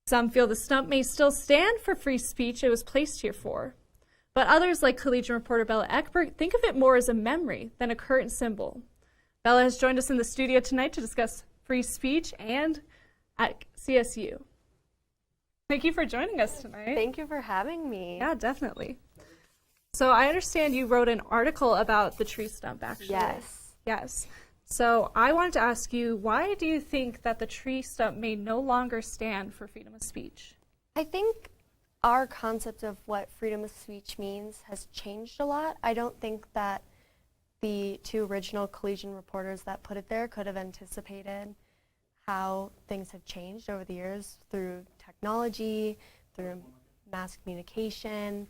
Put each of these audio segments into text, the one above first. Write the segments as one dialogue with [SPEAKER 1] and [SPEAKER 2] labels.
[SPEAKER 1] Some feel the stump may still stand for free speech it was placed here for. But others, like Collegian reporter Bella Eckburg, think of it more as a memory than a current symbol. Bella has joined us in the studio tonight to discuss free speech and at CSU. Thank you for joining us tonight.
[SPEAKER 2] Thank you for having me.
[SPEAKER 1] Yeah, definitely. So I understand you wrote an article about the tree stump, actually.
[SPEAKER 2] Yes.
[SPEAKER 1] Yes. So I wanted to ask you, why do you think that the tree stump may no longer stand for freedom of speech?
[SPEAKER 2] I think our concept of what freedom of speech means has changed a lot. I don't think that the two original Collegian reporters that put it there could have anticipated how things have changed over the years through technology, through mass communication.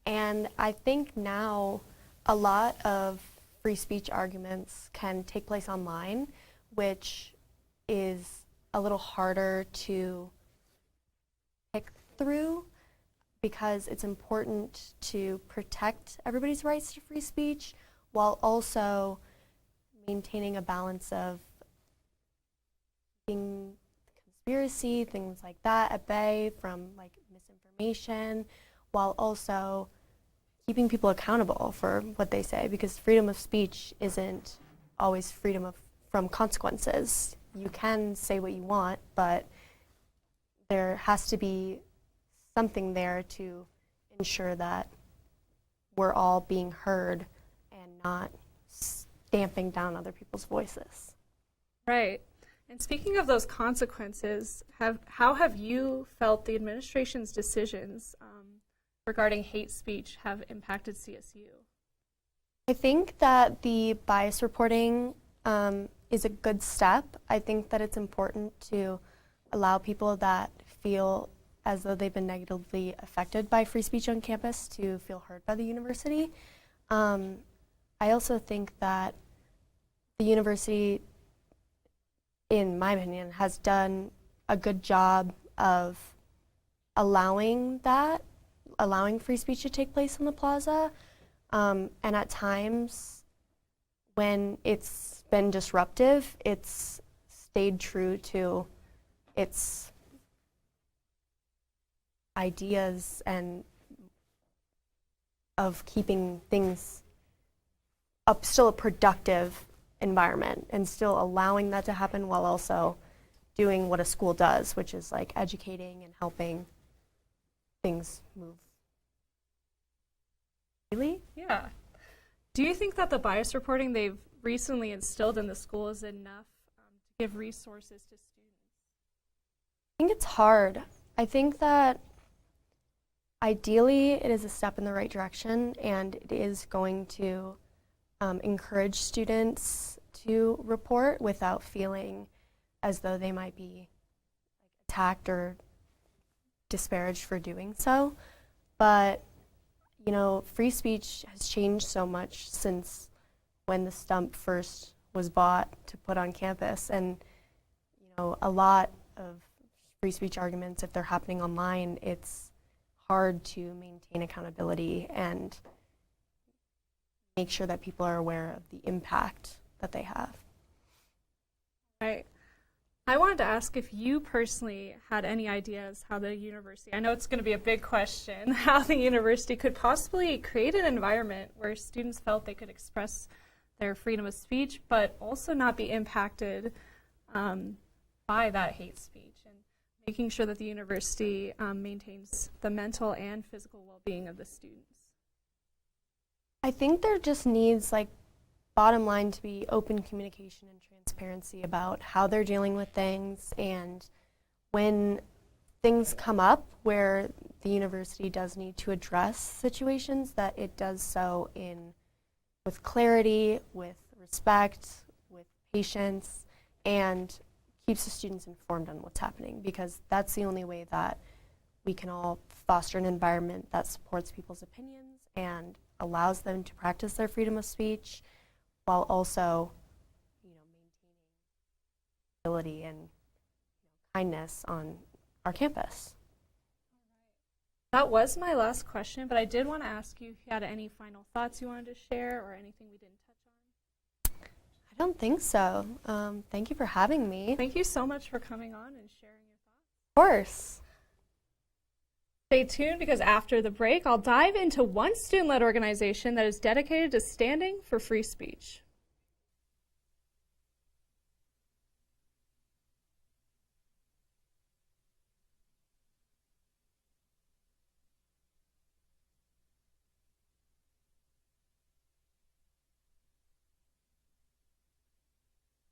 [SPEAKER 2] And I think now a lot of free speech arguments can take place online, which is a little harder to pick through because it's important to protect everybody's rights to free speech while also maintaining a balance of keeping conspiracy, things like that at bay from like misinformation, while also keeping people accountable for what they say, because freedom of speech isn't always freedom from consequences. You can say what you want, but there has to be something there to ensure that we're all being heard and not stamping down other people's voices.
[SPEAKER 1] Right. And speaking of those consequences, how have you felt the administration's decisions regarding hate speech have impacted CSU?
[SPEAKER 2] I think that the bias reporting is a good step. I think that it's important to allow people that feel as though they've been negatively affected by free speech on campus to feel heard by the university. I also think that the university, in my opinion, has done a good job of allowing free speech to take place on the plaza. And at times when it's been disruptive, it's stayed true to its ideas and of keeping things up, still a productive environment, and still allowing that to happen while also doing what a school does, which is like educating and helping things move. Really?
[SPEAKER 1] Yeah. Do you think that the bias reporting they've recently instilled in the school is enough to give resources to students?
[SPEAKER 2] I think it's hard. I think that ideally it is a step in the right direction, and it is going to encourage students to report without feeling as though they might be attacked or disparaged for doing so. But you know, free speech has changed so much since when the stump first was bought to put on campus. And you know, a lot of free speech arguments, if they're happening online, it's hard to maintain accountability and make sure that people are aware of the impact that they have.
[SPEAKER 1] Right. I wanted to ask if you personally had any ideas how the university, I know it's going to be a big question, how the university could possibly create an environment where students felt they could express their freedom of speech, but also not be impacted by that hate speech, and making sure that the university maintains the mental and physical well-being of the students.
[SPEAKER 2] I think there just needs, like, bottom line to be open communication and transparency about how they're dealing with things, and when things come up where the university does need to address situations, that it does so with clarity, with respect, with patience, and keeps the students informed on what's happening, because that's the only way that we can all foster an environment that supports people's opinions and allows them to practice their freedom of speech while also, you know, maintaining ability and kindness on our campus.
[SPEAKER 1] That was my last question, but I did want to ask you if you had any final thoughts you wanted to share or anything we didn't touch on.
[SPEAKER 2] I don't think so. Thank you for having me.
[SPEAKER 1] Thank you so much for coming on and sharing your thoughts.
[SPEAKER 2] Of course.
[SPEAKER 1] Stay tuned because after the break, I'll dive into one student-led organization that is dedicated to standing for free speech.